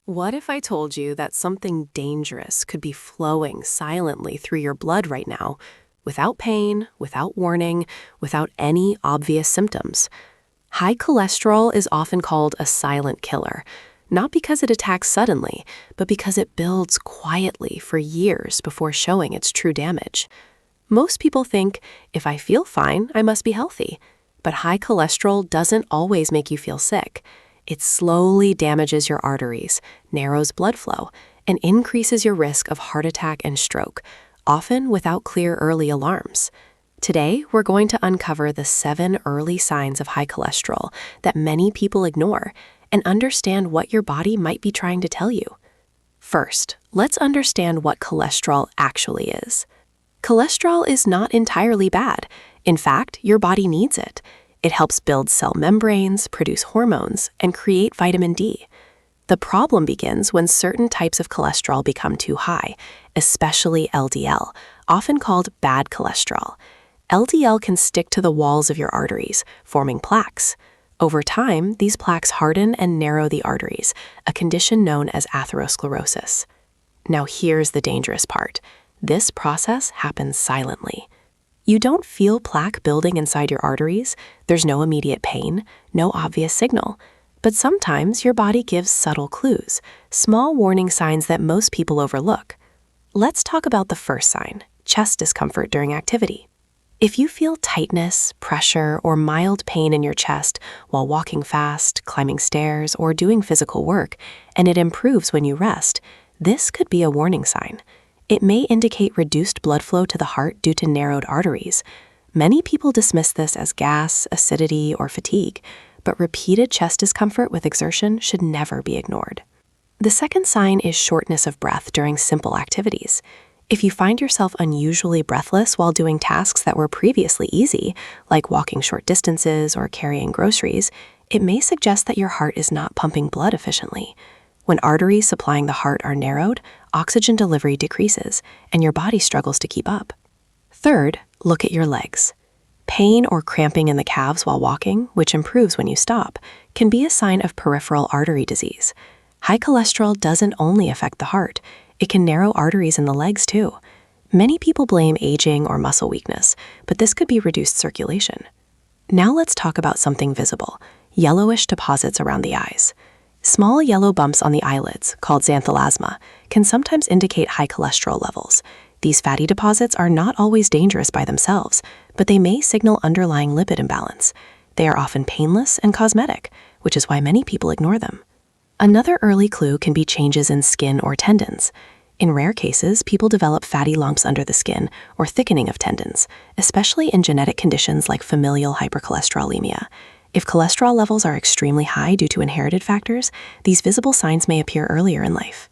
What if I told you that something dangerous could be flowing silently through your blood right now, without pain, without warning, without any obvious symptoms? High cholesterol is often called a silent killer, not because it attacks suddenly, but because it builds quietly for years before showing its true damage. Most people think, if I feel fine, I must be healthy. But high cholesterol doesn't always make you feel sick. It slowly damages your arteries, narrows blood flow, and increases your risk of heart attack and stroke, often without clear early alarms. Today, we're going to uncover the 7 early signs of high cholesterol that many people ignore and understand what your body might be trying to tell you. First, let's understand what cholesterol actually is. Cholesterol is not entirely bad. In fact, your body needs it. It helps build cell membranes, produce hormones, and create vitamin D. The problem begins when certain types of cholesterol become too high, especially LDL, often called bad cholesterol. LDL can stick to the walls of your arteries, forming plaques. Over time, these plaques harden and narrow the arteries, a condition known as atherosclerosis. Now here's the dangerous part. This process happens silently. You don't feel plaque building inside your arteries. There's no immediate pain, no obvious signal. But sometimes your body gives subtle clues, small warning signs that most people overlook. Let's talk about the first sign, chest discomfort during activity. If you feel tightness, pressure, or mild pain in your chest while walking fast, climbing stairs, or doing physical work, and it improves when you rest, this could be a warning sign. It may indicate reduced blood flow to the heart due to narrowed arteries. Many people dismiss this as gas, acidity, or fatigue, but repeated chest discomfort with exertion should never be ignored. The second sign is shortness of breath during simple activities. If you find yourself unusually breathless while doing tasks that were previously easy, like walking short distances or carrying groceries, it may suggest that your heart is not pumping blood efficiently. When arteries supplying the heart are narrowed, oxygen delivery decreases, and your body struggles to keep up. Third, look at your legs. Pain or cramping in the calves while walking, which improves when you stop, can be a sign of peripheral artery disease. High cholesterol doesn't only affect the heart, it can narrow arteries in the legs too. Many people blame aging or muscle weakness, but this could be reduced circulation. Now let's talk about something visible, yellowish deposits around the eyes. Small yellow bumps on the eyelids, called xanthelasma, can sometimes indicate high cholesterol levels. These fatty deposits are not always dangerous by themselves, but they may signal underlying lipid imbalance. They are often painless and cosmetic, which is why many people ignore them. Another early clue can be changes in skin or tendons. In rare cases, people develop fatty lumps under the skin or thickening of tendons, especially in genetic conditions like familial hypercholesterolemia. If cholesterol levels are extremely high due to inherited factors, these visible signs may appear earlier in life.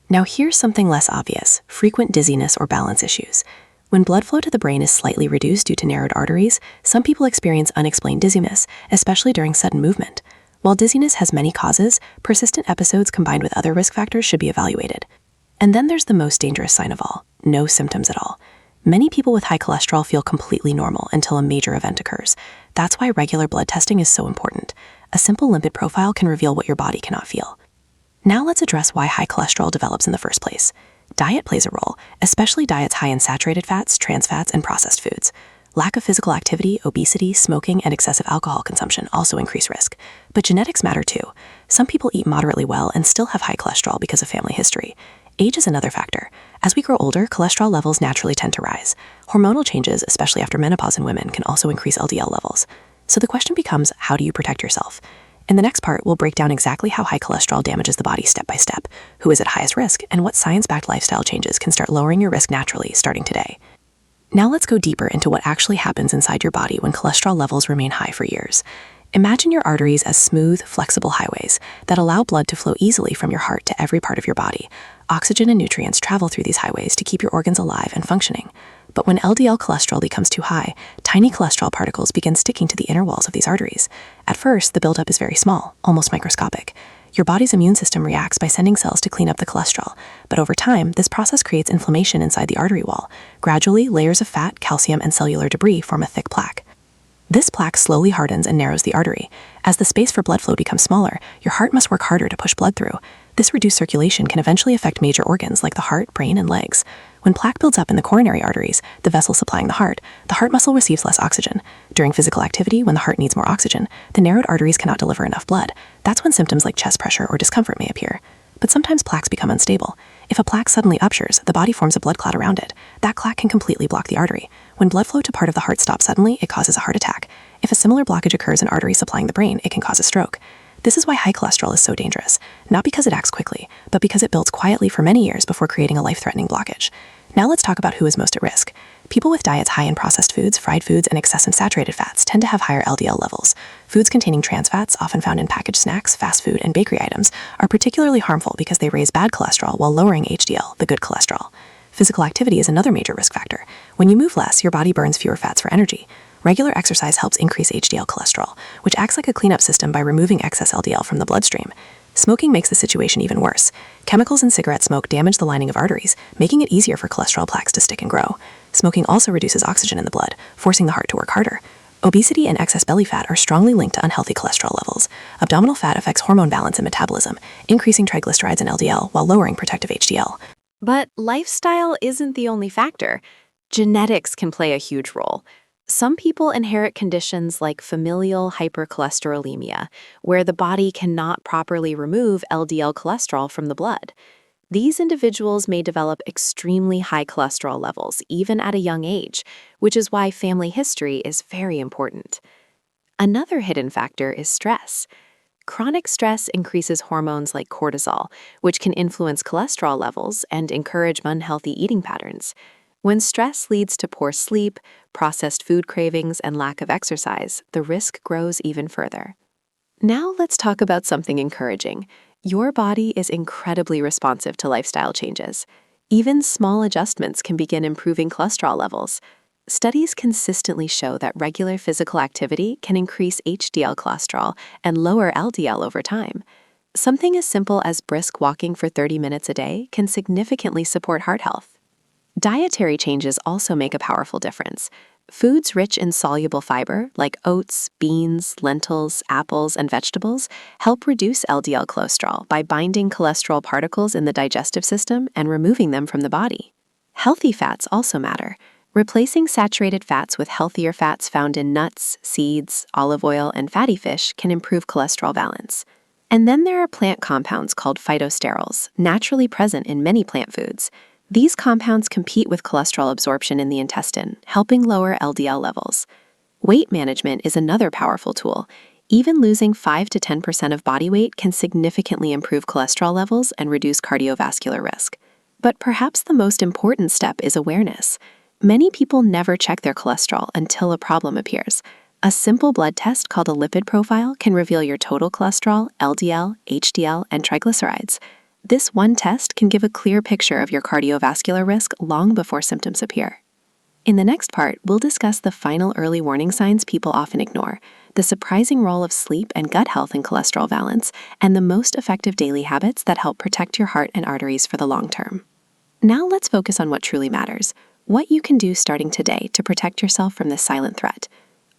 Now here's something less obvious, frequent dizziness or balance issues. When blood flow to the brain is slightly reduced due to narrowed arteries, some people experience unexplained dizziness, especially during sudden movement. While dizziness has many causes, persistent episodes combined with other risk factors should be evaluated. And then there's the most dangerous sign of all, no symptoms at all. Many people with high cholesterol feel completely normal until a major event occurs. That's why regular blood testing is so important. A simple lipid profile can reveal what your body cannot feel. Now let's address why high cholesterol develops in the first place. Diet plays a role, especially diets high in saturated fats, trans fats, and processed foods. Lack of physical activity, obesity, smoking, and excessive alcohol consumption also increase risk. But genetics matter too. Some people eat moderately well and still have high cholesterol because of family history. Age is another factor. As we grow older, cholesterol levels naturally tend to rise. Hormonal changes, especially after menopause in women, can also increase LDL levels. So the question becomes, how do you protect yourself? In the next part, we'll break down exactly how high cholesterol damages the body step by step, who is at highest risk, and what science-backed lifestyle changes can start lowering your risk naturally starting today. Now let's go deeper into what actually happens inside your body when cholesterol levels remain high for years. Imagine your arteries as smooth, flexible highways that allow blood to flow easily from your heart to every part of your body. Oxygen and nutrients travel through these highways to keep your organs alive and functioning. But when LDL cholesterol becomes too high, tiny cholesterol particles begin sticking to the inner walls of these arteries. At first, the buildup is very small, almost microscopic. Your body's immune system reacts by sending cells to clean up the cholesterol, but over time, this process creates inflammation inside the artery wall. Gradually, layers of fat, calcium, and cellular debris form a thick plaque. This plaque slowly hardens and narrows the artery. As the space for blood flow becomes smaller, your heart must work harder to push blood through. This reduced circulation can eventually affect major organs like the heart, brain, and legs. When plaque builds up in the coronary arteries, the vessel supplying the heart muscle receives less oxygen. During physical activity, when the heart needs more oxygen, the narrowed arteries cannot deliver enough blood. That's when symptoms like chest pressure or discomfort may appear. But sometimes plaques become unstable. If a plaque suddenly uptures, the body forms a blood clot around it. That clot can completely block the artery. When blood flow to part of the heart stops suddenly, it causes a heart attack. If a similar blockage occurs in arteries supplying the brain, it can cause a stroke. This is why high cholesterol is so dangerous, not because it acts quickly, but because it builds quietly for many years before creating a life-threatening blockage. Now let's talk about who is most at risk. People with diets high in processed foods, fried foods, and excessive saturated fats tend to have higher LDL levels. Foods containing trans fats, often found in packaged snacks, fast food, and bakery items, are particularly harmful because they raise bad cholesterol while lowering HDL, the good cholesterol. Physical activity is another major risk factor. When you move less, your body burns fewer fats for energy. Regular exercise helps increase HDL cholesterol, which acts like a cleanup system by removing excess LDL from the bloodstream. Smoking makes the situation even worse. Chemicals in cigarette smoke damage the lining of arteries, making it easier for cholesterol plaques to stick and grow. Smoking also reduces oxygen in the blood, forcing the heart to work harder. Obesity and excess belly fat are strongly linked to unhealthy cholesterol levels. Abdominal fat affects hormone balance and metabolism, increasing triglycerides and LDL while lowering protective HDL. But lifestyle isn't the only factor. Genetics can play a huge role. Some people inherit conditions like familial hypercholesterolemia, where the body cannot properly remove LDL cholesterol from the blood. These individuals may develop extremely high cholesterol levels, even at a young age, which is why family history is very important. Another hidden factor is stress. Chronic stress increases hormones like cortisol, which can influence cholesterol levels and encourage unhealthy eating patterns. When stress leads to poor sleep, processed food cravings, and lack of exercise, the risk grows even further. Now let's talk about something encouraging. Your body is incredibly responsive to lifestyle changes. Even small adjustments can begin improving cholesterol levels. Studies consistently show that regular physical activity can increase HDL cholesterol and lower LDL over time. Something as simple as brisk walking for 30 minutes a day can significantly support heart health. Dietary changes also make a powerful difference. Foods rich in soluble fiber, like oats, beans, lentils, apples, and vegetables, help reduce LDL cholesterol by binding cholesterol particles in the digestive system and removing them from the body. Healthy fats also matter. Replacing saturated fats with healthier fats found in nuts, seeds, olive oil, and fatty fish can improve cholesterol balance. And then there are plant compounds called phytosterols, naturally present in many plant foods. These compounds compete with cholesterol absorption in the intestine, helping lower LDL levels. Weight management is another powerful tool. Even losing 5 to 10% of body weight can significantly improve cholesterol levels and reduce cardiovascular risk. But perhaps the most important step is awareness. Many people never check their cholesterol until a problem appears. A simple blood test called a lipid profile can reveal your total cholesterol, LDL, HDL, and triglycerides. This one test can give a clear picture of your cardiovascular risk long before symptoms appear. In the next part, we'll discuss the final early warning signs people often ignore, the surprising role of sleep and gut health in cholesterol balance, and the most effective daily habits that help protect your heart and arteries for the long term. Now let's focus on what truly matters, what you can do starting today to protect yourself from this silent threat.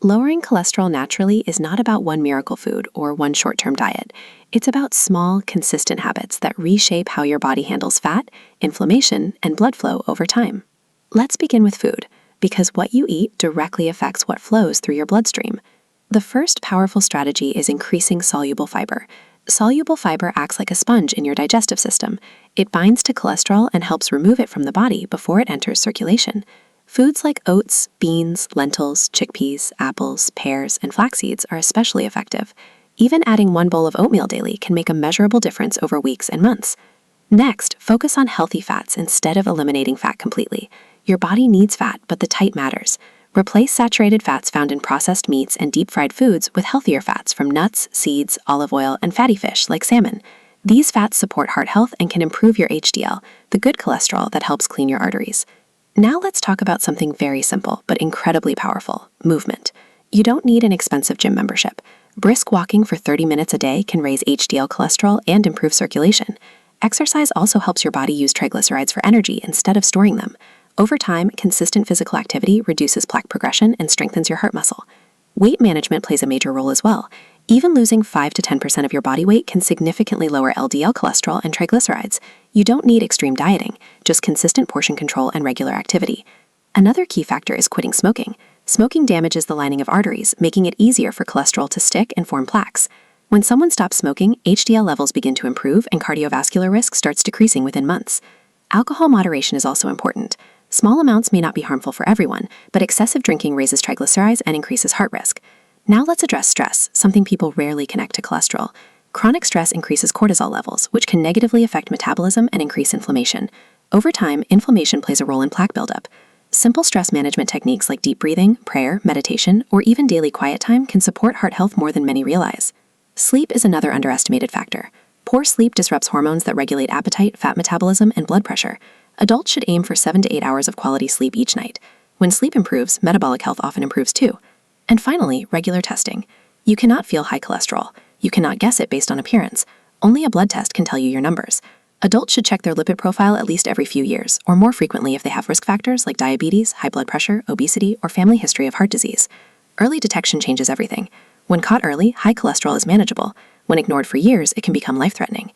Lowering cholesterol naturally is not about one miracle food or one short-term diet. It's about small, consistent habits that reshape how your body handles fat, inflammation, and blood flow over time. Let's begin with food, because what you eat directly affects what flows through your bloodstream. The first powerful strategy is increasing soluble fiber. Soluble fiber acts like a sponge in your digestive system. It binds to cholesterol and helps remove it from the body before it enters circulation. Foods like oats, beans, lentils, chickpeas, apples, pears, and flax seeds are especially effective. Even adding one bowl of oatmeal daily can make a measurable difference over weeks and months. Next, focus on healthy fats instead of eliminating fat completely. Your body needs fat, but the type matters. Replace saturated fats found in processed meats and deep-fried foods with healthier fats from nuts, seeds, olive oil, and fatty fish like salmon. These fats support heart health and can improve your HDL, the good cholesterol that helps clean your arteries. Now let's talk about something very simple but incredibly powerful, movement. You don't need an expensive gym membership. Brisk walking for 30 minutes a day can raise HDL cholesterol and improve circulation. Exercise also helps your body use triglycerides for energy instead of storing them. Over time, consistent physical activity reduces plaque progression and strengthens your heart muscle. Weight management plays a major role as well. Even losing 5 to 10% of your body weight can significantly lower LDL cholesterol and triglycerides. You don't need extreme dieting, just consistent portion control and regular activity. Another key factor is quitting smoking. Smoking damages the lining of arteries, making it easier for cholesterol to stick and form plaques. When someone stops smoking, HDL levels begin to improve and cardiovascular risk starts decreasing within months. Alcohol moderation is also important. Small amounts may not be harmful for everyone, but excessive drinking raises triglycerides and increases heart risk. Now let's address stress, something people rarely connect to cholesterol. Chronic stress increases cortisol levels, which can negatively affect metabolism and increase inflammation. Over time, inflammation plays a role in plaque buildup. Simple stress management techniques like deep breathing, prayer, meditation, or even daily quiet time can support heart health more than many realize. Sleep is another underestimated factor. Poor sleep disrupts hormones that regulate appetite, fat metabolism, and blood pressure. Adults should aim for 7 to 8 hours of quality sleep each night. When sleep improves, metabolic health often improves too. And finally, regular testing. You cannot feel high cholesterol. You cannot guess it based on appearance. Only a blood test can tell you your numbers. Adults should check their lipid profile at least every few years, or more frequently if they have risk factors like diabetes, high blood pressure, obesity, or family history of heart disease. Early detection changes everything. When caught early, high cholesterol is manageable. When ignored for years, it can become life-threatening.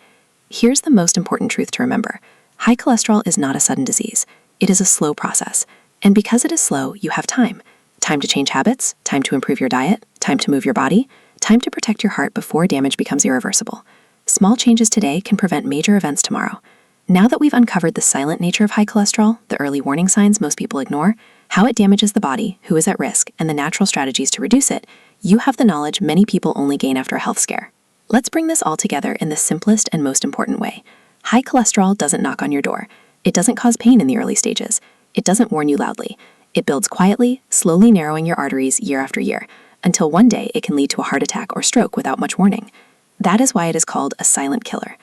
Here's the most important truth to remember. High cholesterol is not a sudden disease. It is a slow process. And because it is slow, you have time. Time to change habits, time to improve your diet, time to move your body, time to protect your heart before damage becomes irreversible. Small changes today can prevent major events tomorrow. Now that we've uncovered the silent nature of high cholesterol, the early warning signs most people ignore, how it damages the body, who is at risk, and the natural strategies to reduce it, you have the knowledge many people only gain after a health scare. Let's bring this all together in the simplest and most important way. High cholesterol doesn't knock on your door. It doesn't cause pain in the early stages. It doesn't warn you loudly. It builds quietly, slowly narrowing your arteries year after year, until one day it can lead to a heart attack or stroke without much warning. That is why it is called a silent killer.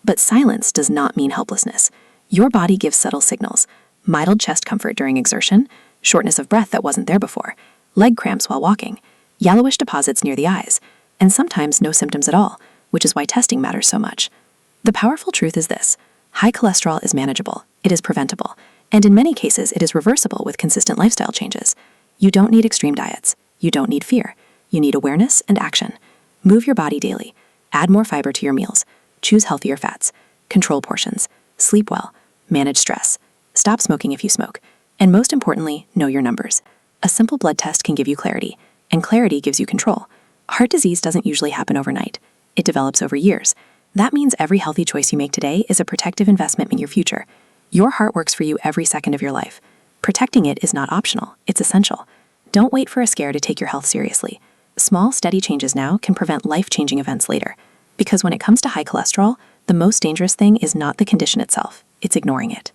But silence does not mean helplessness. Your body gives subtle signals: mild chest comfort during exertion, shortness of breath that wasn't there before, leg cramps while walking, yellowish deposits near the eyes, and sometimes no symptoms at all, which is why testing matters so much. The powerful truth is this: high cholesterol is manageable, it is preventable, and in many cases it is reversible with consistent lifestyle changes. You don't need extreme diets. You don't need fear. You need awareness and action. Move your body daily. Add more fiber to your meals. Choose healthier fats. Control portions. Sleep well. Manage stress. Stop smoking if you smoke. And most importantly, know your numbers. A simple blood test can give you clarity, and clarity gives you control. Heart disease doesn't usually happen overnight. It develops over years. That means every healthy choice you make today is a protective investment in your future. Your heart works for you every second of your life. Protecting it is not optional, it's essential. Don't wait for a scare to take your health seriously. Small, steady changes now can prevent life-changing events later. Because when it comes to high cholesterol, the most dangerous thing is not the condition itself, it's ignoring it.